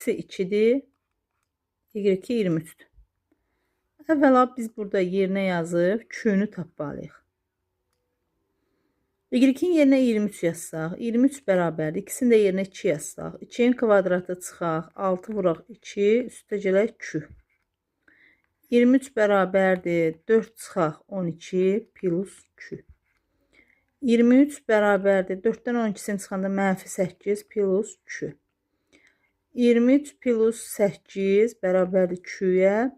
2'dir. Y2 23'dür. Əvvəla biz burada yerinə yazıb Q-nü tapmalıyıq. Y-in yerinə 23 yazsaq, 23 bərabərdir. İkisini də yerinə 2 yazsaq, 2'nin kvadratı çıxaq, 6 vuraq 2, üstə gələk Q. 23 bərabərdir, 4 çıxaq 12 plus Q. 23 bərabərdir, 4-dən 12'sini çıxanda -8 plus Q. 23 plus 8 bərabərdir Q-yə.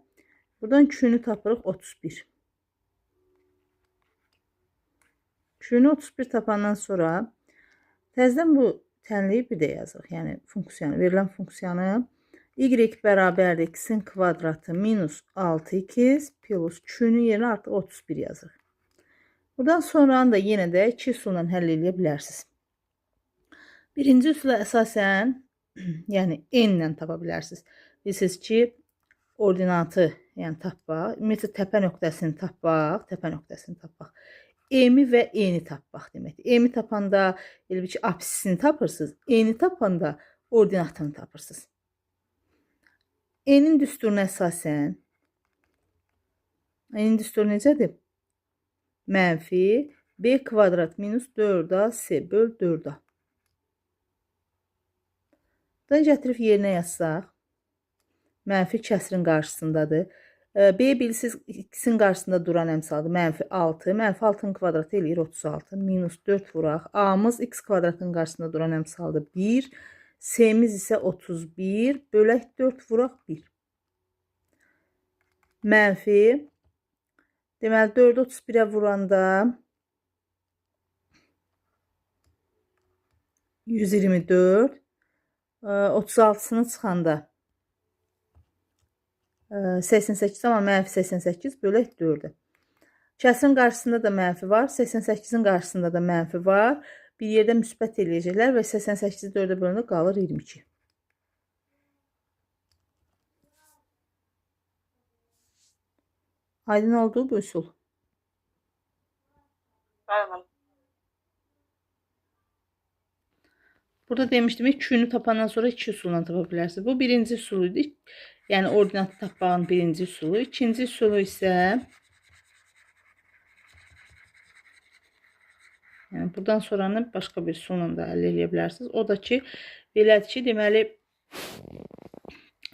Buradan Q-nü tapırıq 31. Q-nü 31 tapandan sonra təzədən bu tənliyi bir də yazırıq. Yəni funksiyanı, verilən funksiyanı y bərabərdir x-in kvadratı minus 6x plus Q-nün yerinə artıq 31 yazırıq. Buradan sonra da yenə də 2 üsulla həll edə bilərsiniz. Birinci üsula əsasən yəni n ilə tapa bilərsiniz. Bilirsiniz ki, ordinatı yəni tapmaq, ümumiyyətlə təpə nöqtəsini tapmaq, m-i və n-i tapmaq deməkdir. M-i tapanda elə bir ki, apsisini tapırsınız, n-i tapanda ordinatını tapırsınız. N-in düsturuna əsasən, n-in düsturu necədir? Mənfi b kvadrat minus 4ac böl 4a. Buradan gətirib yerinə yazsaq, mənfi kəsrin qarşısındadır. B bilirsiniz, x-in qarşısında duran əmsaldır. -6, -6'nın kvadratı eləyir 36, minus 4 vuraq. A-mız x kvadratının qarşısında duran əmsaldır 1, c-miz isə 31, bölək 4 vuraq 1. Mənfi, deməli 4'ü 31'ə vuranda 124, 36'sını çıxanda 88, amma -88 bölək 4'ə. Kəsrin qarşısında da mənfi var, 88'in qarşısında da mənfi var. Bir yerdə müsbət eləyəcəklər və 88'i 4'ə bölündə qalır 22. Aydın oldu bu üsul. Bəli. Burada demişdim ki, Q-nü tapandan sonra 2 üsulla tapa bilərsiniz. Bu birinci üsul idi. Yəni ordinatı tapmağın birinci üsulu. İkinci üsulu isə yəni buradan sonra başqa bir üsulla da əldə edə bilərsiniz. O da ki, belədir ki, deməli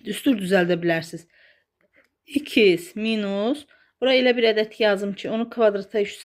düstur düzəldə bilərsiniz. X minus, bura elə bir ədəd yazım ki, onu kvadrata